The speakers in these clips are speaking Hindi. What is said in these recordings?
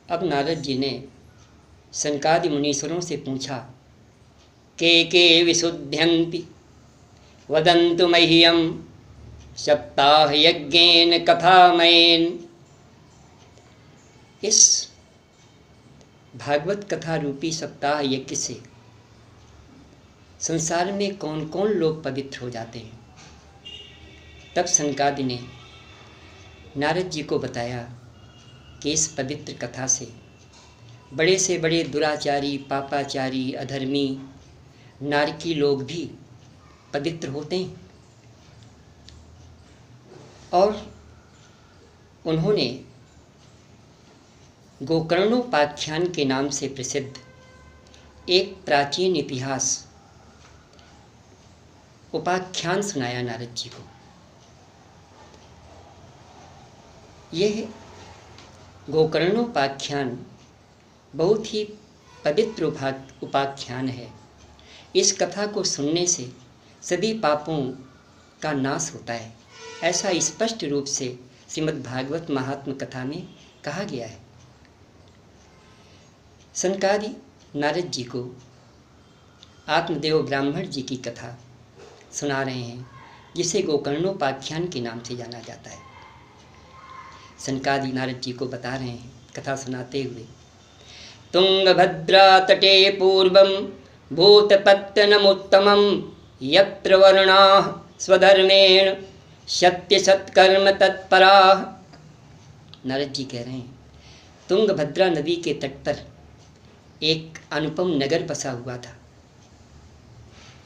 अब नारद जी ने सनकादि मुनीश्वरों से पूछा, के विशुद्ध्यन्ति वदन्तु मह्यम सप्ताह यज्ञेन कथामयेन। इस भागवत कथा रूपी सप्ताह यज्ञ से संसार में कौन कौन लोग पवित्र हो जाते हैं। तब सनकादि ने नारद जी को बताया कि इस पवित्र कथा से बड़े से बड़े दुराचारी, पापाचारी, अधर्मी, नारकी लोग भी पवित्र होते हैं। और उन्होंने गोकर्णोपाख्यान के नाम से प्रसिद्ध एक प्राचीन इतिहास उपाख्यान सुनाया नारद जी को। यह गोकर्णोपाख्यान बहुत ही पवित्र उपाख्यान है। इस कथा को सुनने से सभी पापों का नाश होता है, ऐसा स्पष्ट रूप से श्रीमद् भागवत महात्म कथा में कहा गया है। सनकादि नारद जी को आत्मदेव ब्राह्मण जी की कथा सुना रहे हैं, जिसे गोकर्णोपाख्यान के नाम से जाना जाता है। सनकादि नारद जी को बता रहे हैं कथा सुनाते हुए, तुंगभद्रा तटे पूर्वं भूतपत्तनमुत्तमं यत्र वर्णाः स्वधर्मेण सत्य सत्कर्म तत्पराः। नारद जी कह रहे हैं, तुंगभद्रा नदी के तट पर एक अनुपम नगर बसा हुआ था।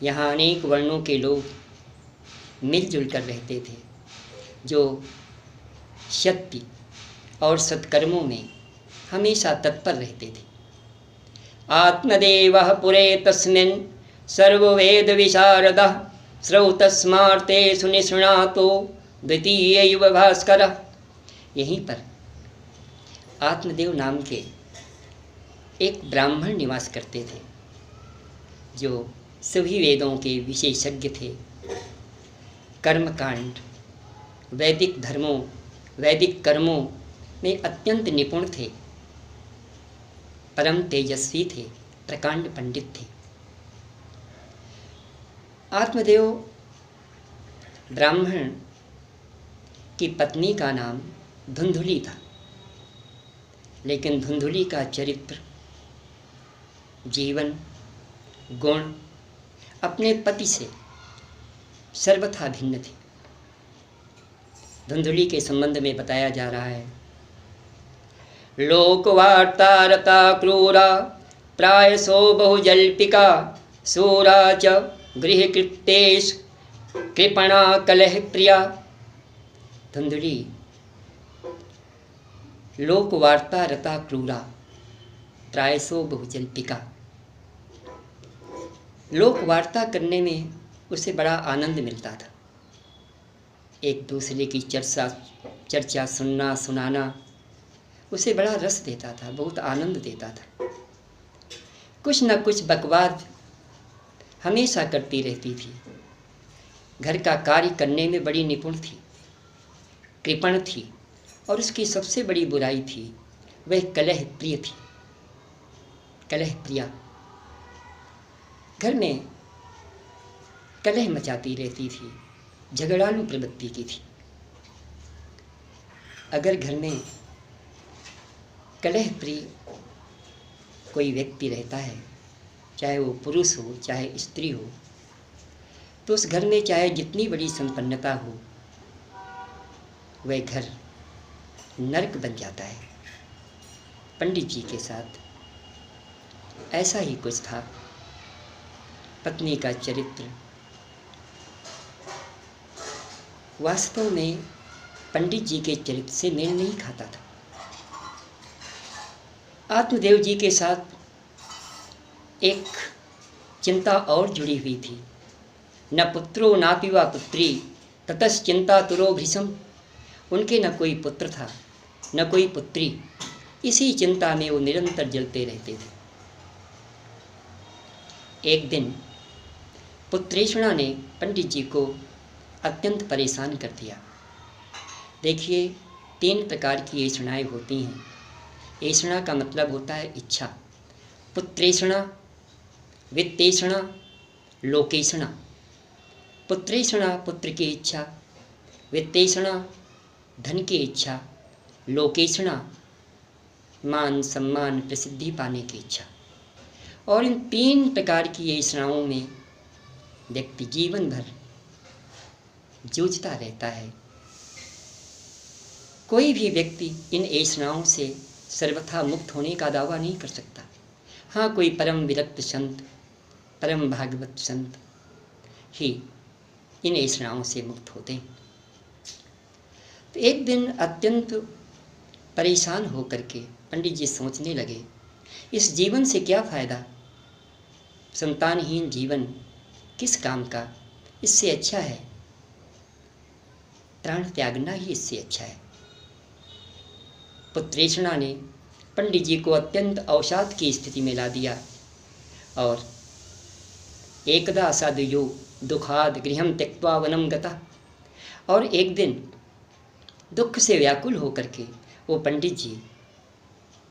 यहाँ अनेक वर्णों के लोग मिलजुल कर रहते थे, जो सत्य और सत्कर्मों में हमेशा तत्पर रहते थे। आत्मदेवः पुरे तस्मिन् सर्ववेद विशारदः श्रौतस्मार्ते सुनिष्णातो द्वितीय युव भास्करः। यहीं पर आत्मदेव नाम के एक ब्राह्मण निवास करते थे, जो सभी वेदों के विशेषज्ञ थे। कर्मकांड, वैदिक धर्मों, वैदिक कर्मों में अत्यंत निपुण थे, परम तेजस्वी थे, प्रकांड पंडित थे। आत्मदेव ब्राह्मण की पत्नी का नाम धुंधुली था, लेकिन धुंधुली का चरित्र, जीवन, गुण अपने पति से सर्वथा भिन्न थे। धुंधुली के संबंध में बताया जा रहा है, लोकवार्तारता क्रूरा प्रायसो बहुजल्पिका सूरा च गृहकृत्येषु कृपणा कलह प्रिया। धुंधुली लोकवार्ता रता क्रूरा प्रायसो बहुजल्पिका, लोकवार्ता करने में उसे बड़ा आनंद मिलता था। एक दूसरे की चर्चा सुनना सुनाना उसे बड़ा रस देता था, बहुत आनंद देता था। कुछ न कुछ बकवाद हमेशा करती रहती थी। घर का कार्य करने में बड़ी निपुण थी, कृपण थी, और उसकी सबसे बड़ी बुराई थी, वह कलह प्रिय थी। कलह प्रिया, घर में कलह मचाती रहती थी, झगड़ालू प्रवृत्ति की थी। अगर घर में कलह प्रिय कोई व्यक्ति रहता है, चाहे वो पुरुष हो चाहे स्त्री हो, तो उस घर में चाहे जितनी बड़ी संपन्नता हो, वह घर नरक बन जाता है। पंडित जी के साथ ऐसा ही कुछ था। पत्नी का चरित्र वास्तव में पंडित जी के चरित्र से मेल नहीं खाता था। आत्मदेव जी के साथ एक चिंता और जुड़ी हुई थी, न पुत्रो नापि वा पुत्री ततश्चिंता तुरो भीषम। उनके न कोई पुत्र था न कोई पुत्री, इसी चिंता में वो निरंतर जलते रहते थे। एक दिन पुत्रेषणा ने पंडित जी को अत्यंत परेशान कर दिया। देखिए, 3 प्रकार की ऐषणाएँ होती हैं। ऐषणा का मतलब होता है इच्छा। पुत्रेषणा, वित्तेषणा, लोकेषणा। पुत्रेषणा पुत्र की इच्छा, वित्तेषणा धन की इच्छा, लोकेषणा मान सम्मान प्रसिद्धि पाने की इच्छा। और इन 3 प्रकार की ऐषणाओं में व्यक्ति जीवन भर जूझता रहता है। कोई भी व्यक्ति इन ऐषणाओं से सर्वथा मुक्त होने का दावा नहीं कर सकता। हाँ, कोई परम विरक्त संत, परम भागवत संत ही इन ऐषणाओं से मुक्त होते हैं। तो एक दिन अत्यंत परेशान होकर के पंडित जी सोचने लगे, इस जीवन से क्या फ़ायदा, संतानहीन जीवन किस काम का, इससे अच्छा है प्राण त्यागना ही इससे अच्छा है। पुत्रेषणा ने पंडित जी को अत्यंत अवसाद की स्थिति में ला दिया और एकदा साधुयो दुखाद गृहम त्यक्त्वा वनम गता। और एक दिन दुख से व्याकुल होकर के वो पंडित जी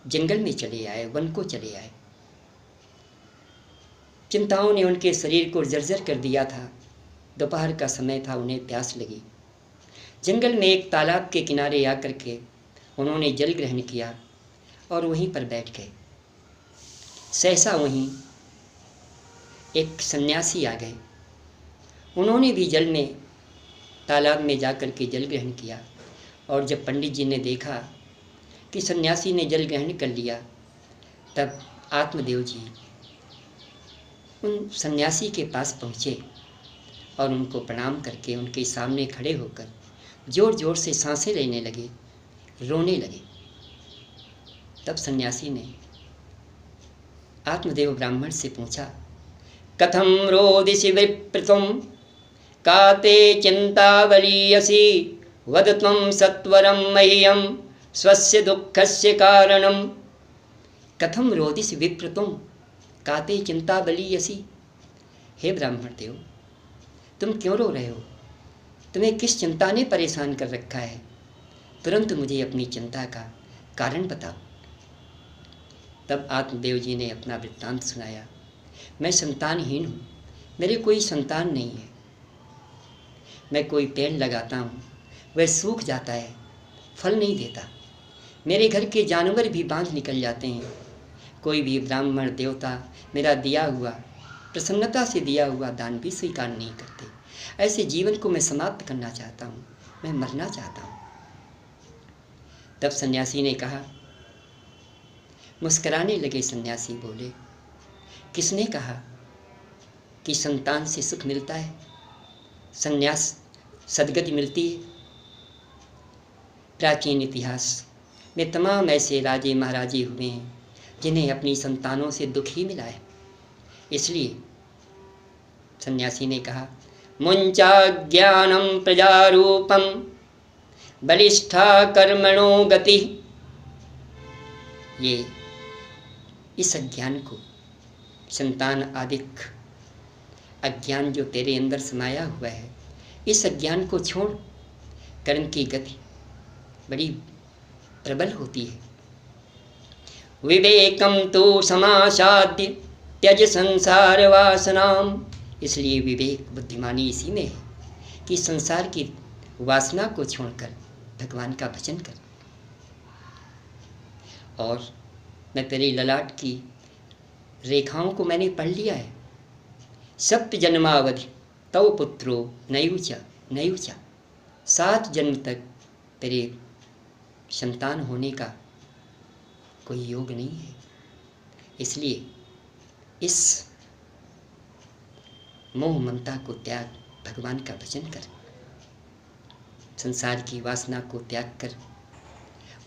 जंगल में चले आए, वन को चले आए। चिंताओं ने उनके शरीर को जर्जर कर दिया था। दोपहर का समय था, उन्हें प्यास लगी। जंगल में एक तालाब के किनारे आकर के उन्होंने जल ग्रहण किया और वहीं पर बैठ गए। सहसा वहीं एक सन्यासी आ गए। उन्होंने भी जल में, तालाब में जाकर के जल ग्रहण किया। और जब पंडित जी ने देखा कि सन्यासी ने जल ग्रहण कर लिया, तब आत्मदेव जी उन सन्यासी के पास पहुँचे और उनको प्रणाम करके उनके सामने खड़े होकर जोर जोर से सांसें लेने लगे, रोने लगे। तब सन्यासी ने आत्मदेव ब्राह्मण से पूछा, कथम रोदिषि विप्रतुम काते चिंतावलीयसी वद त्वं सत्वरं मह्यं स्वस्य दुःखस्य कारणम। कथम रोदिषि विप्रतुम काते चिंतावलीयसी। हे ब्राह्मण देव, तुम क्यों रो रहे हो? तुम्हें किस चिंता ने परेशान कर रखा है? तुरंत मुझे अपनी चिंता का कारण बताओ। तब आत्मदेव जी ने अपना वृत्तांत सुनाया। मैं संतानहीन हूँ, मेरे कोई संतान नहीं है। मैं कोई पेड़ लगाता हूँ, वह सूख जाता है, फल नहीं देता। मेरे घर के जानवर भी बांझ निकल जाते हैं। कोई भी ब्राह्मण देवता मेरा दिया हुआ, प्रसन्नता से दिया हुआ दान भी स्वीकार नहीं करते। ऐसे जीवन को मैं समाप्त करना चाहता हूँ, मैं मरना चाहता हूँ। तब सन्यासी ने कहा, मुस्कराने लगे सन्यासी, बोले, किसने कहा कि संतान से सुख मिलता है, संन्यास सद्गति मिलती है? प्राचीन इतिहास में तमाम ऐसे राजे महाराजे हुए हैं जिन्हें अपनी संतानों से दुख ही मिला है। इसलिए सन्यासी ने कहा, मुंचा ज्ञानम प्रजारूपम बलिष्ठा कर्मणो गति। ये इस अज्ञान को, संतान आदिक अज्ञान जो तेरे अंदर समाया हुआ है, इस अज्ञान को छोड़। कर्म की गति बड़ी प्रबल होती है। विवेकम तो समासाद्य त्यज संसार वासनाम। इसलिए विवेक, बुद्धिमानी इसी में है कि संसार की वासना को छोड़कर भगवान का भजन कर। और मैं तेरी ललाट की रेखाओं को मैंने पढ़ लिया है। सप्त जन्मावधि तव पुत्रो नयुचा नयुचा। 7 जन्म तक तेरे संतान होने का कोई योग नहीं है। इसलिए इस मोह ममता को त्याग, भगवान का भजन कर, संसार की वासना को त्याग कर।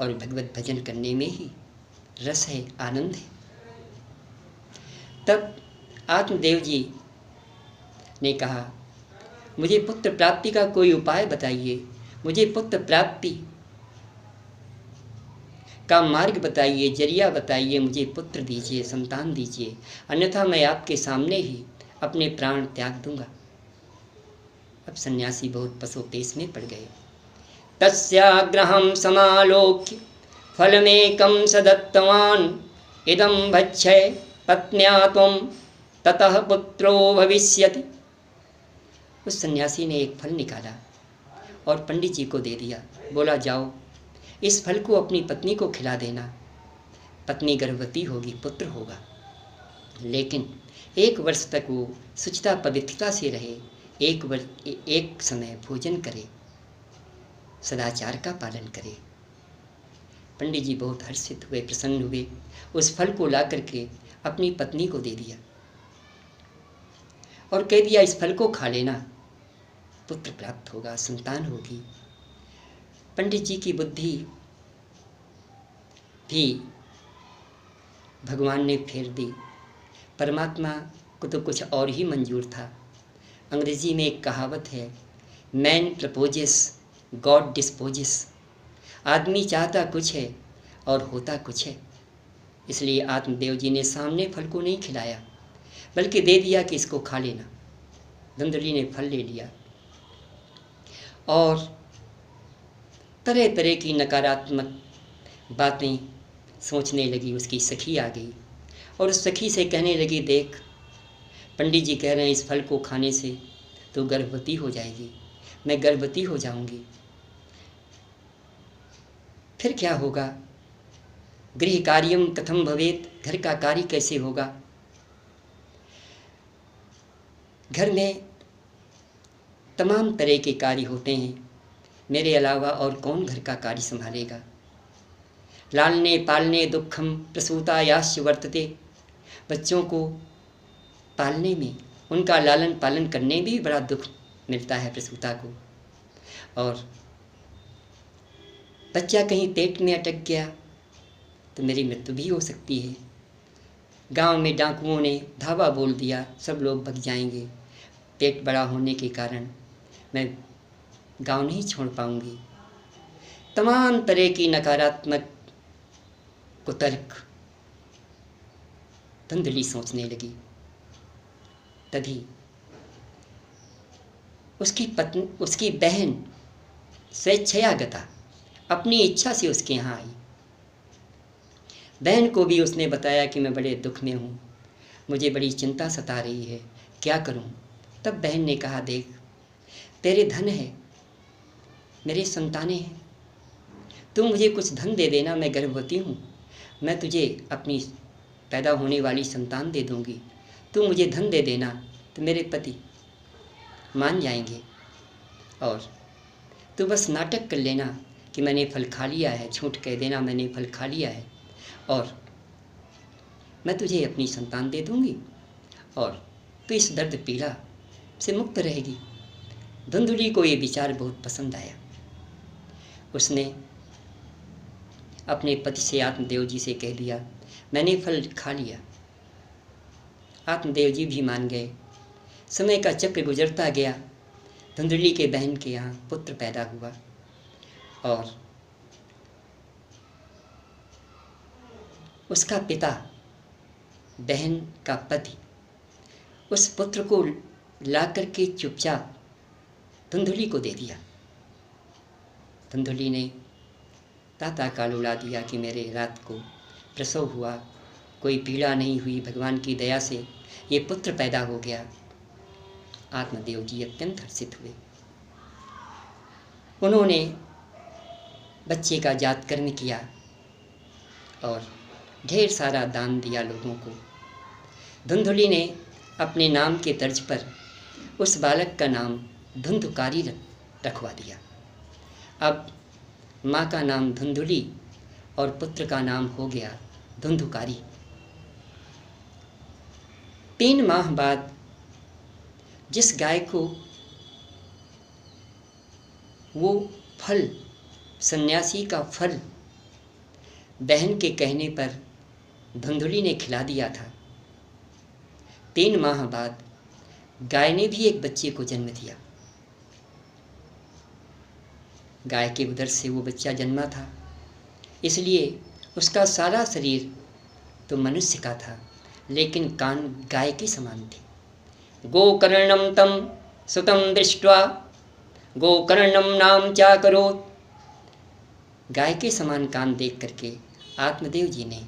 और भगवत भजन करने में ही रस है, आनंद है। तब आत्मदेव जी ने कहा, मुझे पुत्र प्राप्ति का कोई उपाय बताइए, मुझे पुत्र प्राप्ति का मार्ग बताइए, जरिया बताइए, मुझे पुत्र दीजिए, संतान दीजिए, अन्यथा मैं आपके सामने ही अपने प्राण त्याग दूंगा। अब सन्यासी बहुत पसोपेश में पड़ गए। तस्याग्रहं समालोक्य फलमेकं स दत्तवान् इदं भक्षय पत्न्या त्वं ततः पुत्रो भविष्यति। उस सन्यासी ने एक फल निकाला और पंडित जी को दे दिया। बोला, जाओ इस फल को अपनी पत्नी को खिला देना, पत्नी गर्भवती होगी, पुत्र होगा। लेकिन 1 वर्ष तक वो शुचिता पवित्रता से रहे, एक समय भोजन करे, सदाचार का पालन करे। पंडित जी बहुत हर्षित हुए, प्रसन्न हुए। उस फल को ला करके अपनी पत्नी को दे दिया और कह दिया, इस फल को खा लेना, पुत्र प्राप्त होगा, संतान होगी। पंडित जी की बुद्धि भी भगवान ने फेर दी। परमात्मा को तो कुछ और ही मंजूर था। अंग्रेजी में एक कहावत है, मैन प्रपोजेस गॉड डिस्पोजेस। आदमी चाहता कुछ है और होता कुछ है। इसलिए आत्मदेव जी ने सामने फल को नहीं खिलाया, बल्कि दे दिया कि इसको खा लेना। धुंधली ने फल ले लिया और तरह तरह की नकारात्मक बातें सोचने लगी। उसकी सखी आ गई और उस सखी से कहने लगी, देख पंडित जी कह रहे हैं इस फल को खाने से तो गर्भवती हो जाएगी, मैं गर्भवती हो जाऊंगी, फिर क्या होगा? गृह कार्यम कथम भवेत, घर का कार्य कैसे होगा? घर में तमाम तरह के कार्य होते हैं, मेरे अलावा और कौन घर का कार्य संभालेगा? लालने पालने दुखम प्रसूता याश्च वर्तते। बच्चों को पालने में, उनका लालन पालन करने में भी बड़ा दुख मिलता है प्रसूता को। और बच्चा कहीं पेट में अटक गया तो मेरी मृत्यु भी हो सकती है। गांव में डाकुओं ने धावा बोल दिया, सब लोग भग जाएंगे। पेट बड़ा होने के कारण मैं गांव नहीं छोड़ पाऊंगी। तमाम तरह की नकारात्मक कुतर्क धुंधली सोचने लगी। तभी उसकी बहन स्वेच्छयागता अपनी इच्छा से उसके यहाँ आई। बहन को भी उसने बताया कि मैं बड़े दुख में हूँ, मुझे बड़ी चिंता सता रही है, क्या करूँ? तब बहन ने कहा, देख तेरे धन है, मेरे संतानें हैं, तू मुझे कुछ धन दे देना, मैं गर्भवती हूँ, मैं तुझे अपनी पैदा होने वाली संतान दे दूँगी। तू मुझे धन दे देना तो मेरे पति मान जाएंगे और तू बस नाटक कर लेना कि मैंने फल खा लिया है, झूठ कह देना मैंने फल खा लिया है और मैं तुझे अपनी संतान दे दूँगी और तू इस दर्द पीड़ा से मुक्त रहेगी। धुंधली को ये विचार बहुत पसंद आया। उसने अपने पति से आत्मदेव जी से कह दिया, मैंने फल खा लिया। आत्मदेव जी भी मान गए। समय का चक्र गुजरता गया। धुंधली के बहन के यहाँ पुत्र पैदा हुआ और उसका पिता, बहन का पति, उस पुत्र को ला करके चुपचाप धुंधली को दे दिया। धुंधली ने ताता काल उड़ा दिया कि मेरे रात को प्रसव हुआ, कोई पीड़ा नहीं हुई, भगवान की दया से ये पुत्र पैदा हो गया। आत्मदेव जी अत्यंत हर्षित हुए। उन्होंने बच्चे का जातकर्म किया और ढेर सारा दान दिया लोगों को। धुंधली ने अपने नाम के तर्ज पर उस बालक का नाम धुंधकारी रखवा दिया। अब माँ का नाम धुंधली और पुत्र का नाम हो गया धुंधकारी। 3 माह बाद जिस गाय को वो फल, सन्यासी का फल, बहन के कहने पर धुंधली ने खिला दिया था, 3 माह बाद गाय ने भी एक बच्चे को जन्म दिया। गाय के उदर से वो बच्चा जन्मा था, इसलिए उसका सारा शरीर तो मनुष्य का था, लेकिन कान गाय के समान थे। गोकर्णम तम सुतम दृष्ट्वा गोकर्णम नाम चाकरोत् गाय के समान कान देख करके आत्मदेव जी ने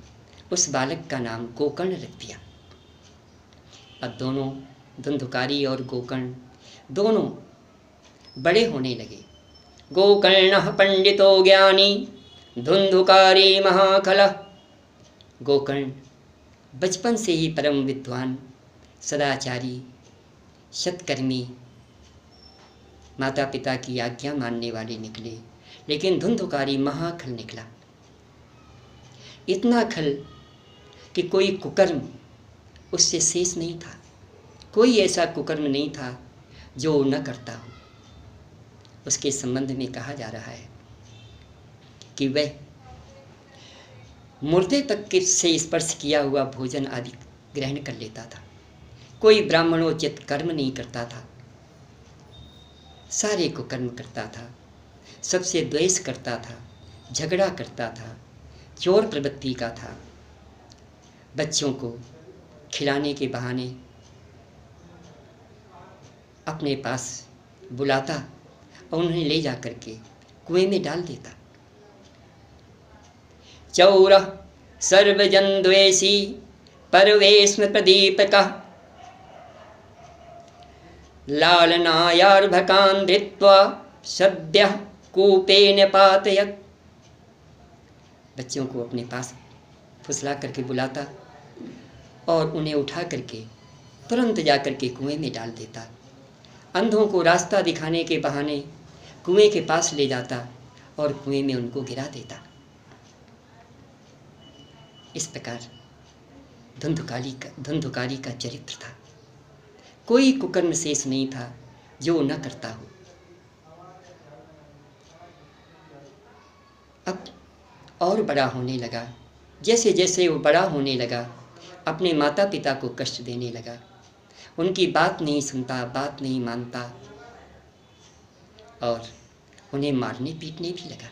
उस बालक का नाम गोकर्ण रख दिया। अब दोनों धुंधुकारी और गोकर्ण दोनों बड़े होने लगे। गोकर्णः पंडितो ज्ञानी धुंधुकारी महाखलः। गोकर्ण बचपन से ही परम विद्वान, सदाचारी, सत्कर्मी, माता पिता की आज्ञा मानने वाले निकले, लेकिन धुंधुकारी महाखल निकला। इतना खल कि कोई कुकर्म उससे शेष नहीं था। कोई ऐसा कुकर्म नहीं था जो न करता हो। उसके संबंध में कहा जा रहा है कि वह मुर्दे तक के से स्पर्श किया हुआ भोजन आदि ग्रहण कर लेता था। कोई ब्राह्मणोचित कर्म नहीं करता था, सारे कुकर्म करता था, सबसे द्वेष करता था, झगड़ा करता था, चोर प्रवृत्ति का था। बच्चों को खिलाने के बहाने अपने पास बुलाता और उन्हें ले जा करके कुएं में डाल देता। चौरः सर्वजन द्वेषी परवेश्म प्रदीपकः लालनायार्भकान् धृत्वा सद्यः कूपेन पातयत्। बच्चों को अपने पास फुसला करके बुलाता और उन्हें उठा करके तुरंत जा करके कुएं में डाल देता। अंधों को रास्ता दिखाने के बहाने कुएं के पास ले जाता और कुएं में उनको गिरा देता। इस प्रकार धुंधुकारी का चरित्र था। कोई कुकर्म शेष नहीं था जो न करता हो। अब और बड़ा होने लगा। जैसे जैसे वो बड़ा होने लगा, अपने माता पिता को कष्ट देने लगा। उनकी बात नहीं सुनता, बात नहीं मानता और उन्हें मारने पीटने भी लगा।